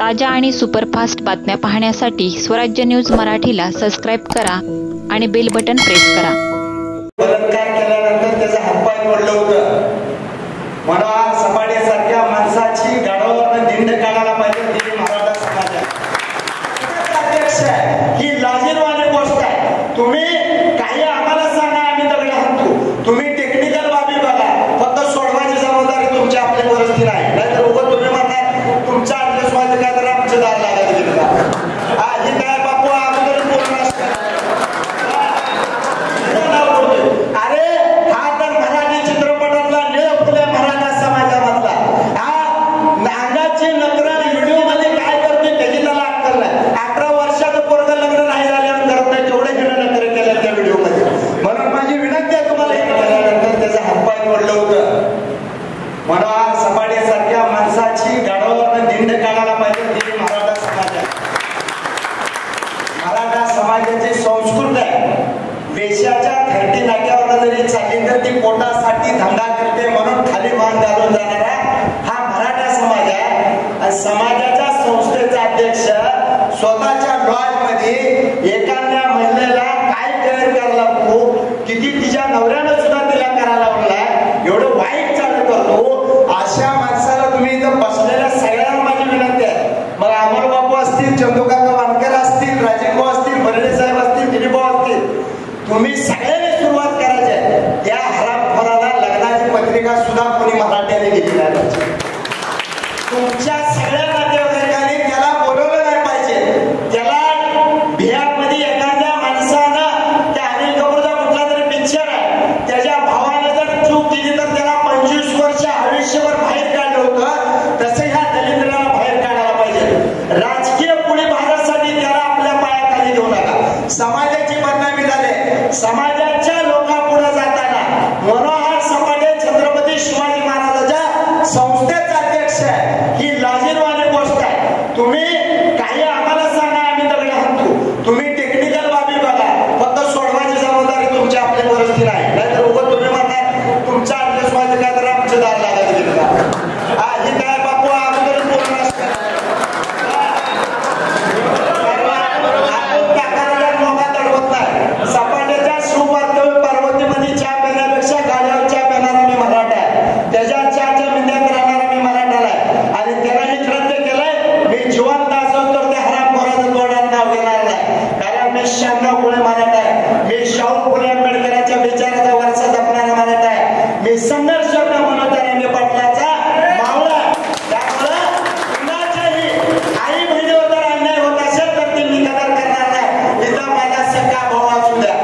ताज्या आणि सुपरफास्ट बातम्या पाहण्यासाठी स्वराज्य न्यूज मराठीला सबस्क्राईब करा आणि बेल बटन प्रेस करा. बलात्कार केल्यानंतर त्याचा हातपाय पडलं होतं. मनोहर सपाटेसारख्या माणसाची गाडवावरनं दिंड काढायला पाहिजे. ती मराठा समाजाचा अध्यक्ष आहे. ही लाजिरवाणी गोष्ट आहे. तुम्ही काही आम्हाला सांगा, आम्ही दगड हाणतो. तुम्ही टेक्निकल बाबी बघा. फक्त सोडवायची जबाबदारी तुमची, आपली परिस्थिती नाही. नाहीतर उगाच तुम्ही म्हणता तुमचा अभ्यास व्हायचं काय तर आमचं दार लागायचं गेलं का. हे काय बापू अगोदर बोलणं असतं. अरे हा तर मराठी चित्रपटातला निळफुले मराठा समाजामधला अंगाची नकरण व्हिडिओ मध्ये काय करते त्याची त्याला अक्कल नाही. 18 वर्षाचं पोरगं लग्न नाही झाल्यावर करत नाही. तेवढे हिनं नकर केलं त्या व्हिडिओ मध्ये. म्हणून माझी विनंती आहे तुम्हाला, केल्यानंतर त्याचा हातपाय पडलं होतं. मनोहर सपाटेसारख्या माणसाची गाडवावरनं दिंड काढायला पाहिजे. ती मराठा समाज आहे. मराठा समाजाची संस्कृती आहे. वेशाच्या थर्टी नाक्यावर जरी चालली तर ती पोटासाठी धंदा करते म्हणून खाली मान घालून जाणारा हा मराठा समाज आहे. समाजाच्या संस्थेचा अध्यक्ष स्वतःच्या लॉज मध्ये एखाद्या महिलेला काय तयार करायला लागतो, किती तिच्या नवऱ्यानं सुद्धा तिला करायला लावलाय, एवढं वाईट चालू करतो. अशा माणसाला तुम्ही इथं बसलेल्या सगळ्यांना माझी विनंती आहे. मग अमर बापू असतील, चंदूकाका वानकर असतील, राजेभाऊ असतील, बर्डे साहेब असतील, दिलीपभाऊ असतील, तुम्ही सगळ्यांनी सुरुवात करायची आहे. त्या हरामखोराला लग्नाची पत्रिका सुद्धा कोणी मराठ्याने दिली नाही. तुमच्या सगळ्या नातेवाईकांनी त्याला बोलवलं नाही पाहिजे. त्याला बिहारमध्ये एखाद्या माणसानं त्या अनिल कपूरचा कुठला तरी पिक्चर आहे, त्याच्या भावाने जर चूक केली तर त्याला 25 वर्ष आयुष्यभर बाहेर काढलं होतं. तसं ह्या दलिंद्राला बाहेर काढायला पाहिजे. राजकीय पुढे भारतासाठी त्याला आपल्या पायाखाली घेऊ नका. समाजाची बदनामी झाली. समाजाच्या लोकांपुढे जाताना मनोहर सपाटे छत्रपती शिवाजी महाराजांच्या संस्थेचा अध्यक्ष आहे. ही लाजिरवाणी गोष्ट आहे. तुम्ही काही आम्हाला सांगा, आम्ही दगड हाणतो. तुम्ही टेक्निकल बाबी बघा. फक्त सोडवायची जबाबदारी तुमची, आपली परिस्थिती नाही. नाहीतर उगाच तुम्ही म्हणता तुमचा अभ्यास व्हायचं काय तर आमचं दार लागायचं गेलं का. हे काय बापू अगोदर बोलणं असतं. सपाटेच्या शिवपातळी पार्वतीमध्ये चहा पिण्यापेक्षा गाड्यावर चहा पिणारा मी मराठा आहे. त्याच्या चहाच्या मिंद्यात राहणारा मी मराठाला आहे. आणि त्यालाही कृत्य केलंय. मी जिवंत असेल तर त्या हरामखोराचं तोंडात नाव घेणार नाही. कारण मी 96 पुणे मराठा आहे. मी शाहू फुले आंबेडकरांच्या विचाराचा वारसा जपणारा मराठा आहे. मी संघर्ष मनोतारांगे पाटलाचा मावळा. त्यामुळं कुणाच्याही आई बहिणीवर जर अन्याय होत असेल तर ती मी कदर करणार नाही. इथं माझा सगळा भाऊ असू द्या.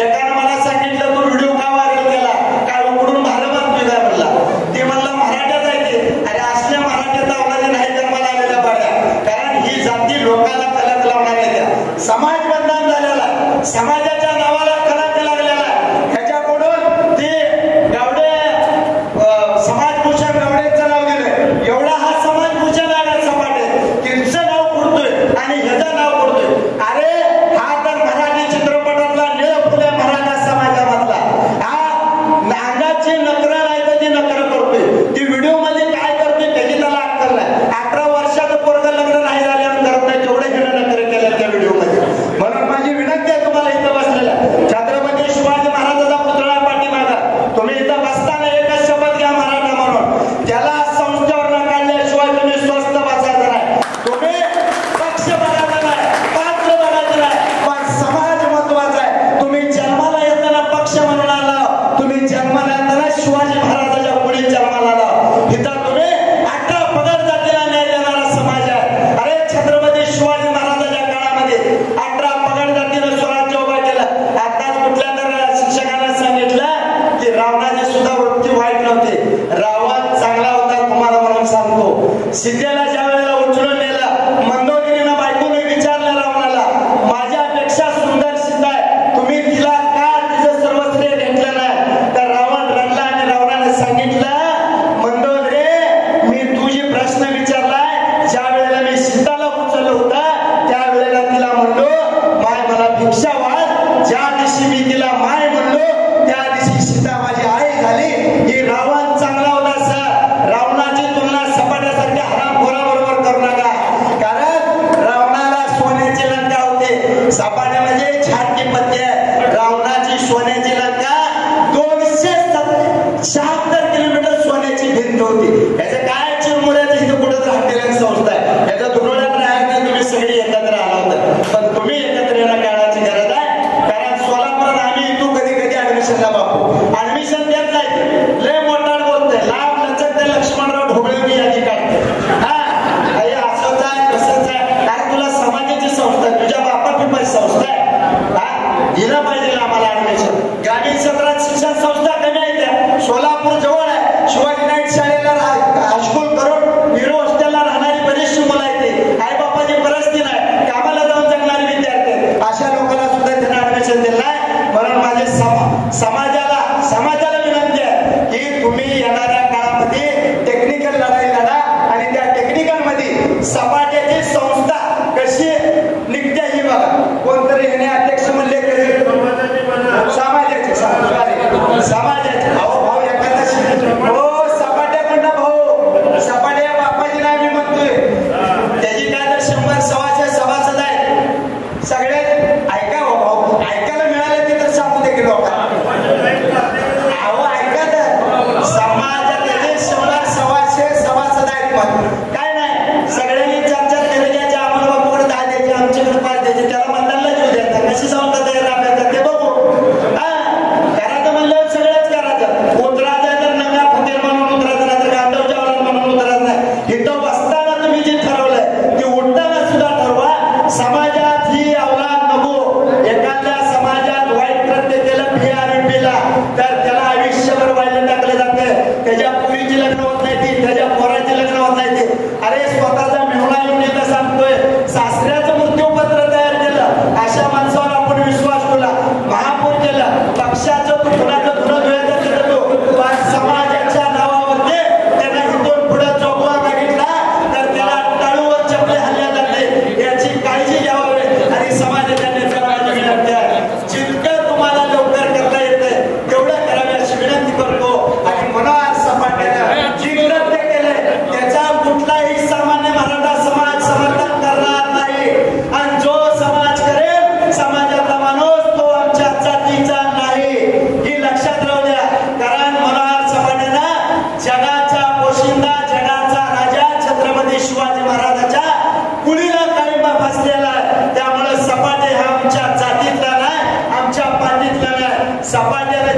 एकानं मला सांगितलं तू व्हिडिओ का व्हायरल केला, काय उकडून भार बांधतोय काय म्हणला. ते म्हणलं मराठ्यात आहे ते. अरे असल्या मराठ्यात आवडले नाही तर मला आलेल्या पाड्या. कारण ही जाती लोकांना कलंक लावणाऱ्या त्या. समाज बदनाम झालेला, समाजाच्या नावाला कलंक लागलेला. ह्याच्याकडून ते गावडे समाजभूषण गावडेचं नाव गेलं. एवढा हा समाजभूषण आहे सपाटे, त्यांचं नाव पुरतोय आणि ह्याचं नाव पुरतोय. अरे हा तर मराठी चित्रपटातला निळफुले मराठा समाजामधला अंगाची नकरण आहे त्याची नकरण करतोय. ती व्हिडिओ मध्ये काय करतोय त्याची त्याला अक्कल नाही. 18 वर्षाचं पोरगं लग्न नाही झाल्यावर करत नाही. तेवढे हिनं नकर केलं त्या व्हिडिओ मध्ये. म्हणून माझी विनंती आहे तुम्हाला, इथं बसलेला छत्रपती शिवाजी महाराजांचा पुतळा पाठीमागा तुम्ही इथं बसताना एकच शपथ घ्या मराठा म्हणून. त्याला संस्थेवर काढल्याशिवाय तुम्ही स्वस्थ बसायचं नाही. तुम्ही पक्ष बघायचा नाही, पात्र बघायचं नाही, पण समाज महत्वाचा आहे. तुम्ही जन्माला येताना पक्ष म्हणून आला, तुम्ही जन्माला येताना शिवाजी महाराजांच्या पुढे जन्माला आला. इथं तुम्ही 18 पगड जातीला न्याय देणारा समाज आहे. अरे छत्रपती शिवाजी महाराजांच्या काळामध्ये 18 पगड जातीनं स्वराज्य उभा केलं. आताच कुठल्या तर शिक्षकांना सांगितलं की रावणाची सुद्धा वृत्ती वाईट नव्हती. रावण चांगला होता तुम्हाला म्हणून सांगतो. सीतेला ज्या वेळेला उचलून नेलं, मंदोदरीनं बायकोने विचारलं रावणाला, माझ्यापेक्षा सुंदर सीता आहे, तुम्ही तिला का तिचं सर्वश्रेय घेतलं नाही. तर रावण रडला आणि रावणाने सांगितलं, मंदोदरी मी तुझी प्रश्न विचारलाय. ज्या वेळेला मी सीताला उचललं होतं त्यावेळेला तिला म्हणलो माय मला भिक्षा वाढ. ज्या दिवशी मी तिला माय म्हणलो त्या दिवशी सीता माझी आई झाली. ही रावण चांगला होता सर. रावणाची तुलना सपाट्यासारख्या हरामखोराबरोबर करू नका. कारण सासऱ्याचं मृत्यूपत्र तयार केलं, अशा माणसावर आपण विश्वास ठेवला, महापूर केलं, पक्षाचं कुणाचं धुणं धुळ्याचं केलं तो, पण समाजाच्या नावावरती त्यांना इथून पुढे चौकवा मागितला तर त्याला टाळूवर चपले हल्ल्या जाते, याची काळजी घ्यावी आणि समाजाच्या नेत्याला माझी विनंती आहे, जितकं तुम्हाला लवकर करता येतंय तेवढं करावे अशी विनंती करतो. आणि मनोहर सपाटेनं जी कृत्य केलंय त्याचा कुठलाही सामान्य मराठा समाज समर्थन करणार नाही, आणि जो समाज करेल समाजातला माणूस तो आमच्या जातीचा नाही, ही लक्षात राहू द्या. कारण मनोहर सपाटेनं जगाचा पोशिंदा, जगाचा राजा छत्रपती शिवाजी महाराजांच्या कुळीला काळिंबा फासलेला आहे. त्यामुळे सपाटे हा आमच्या जातीतला नाही, आमच्या पाठीतला नाही. सपाट्याला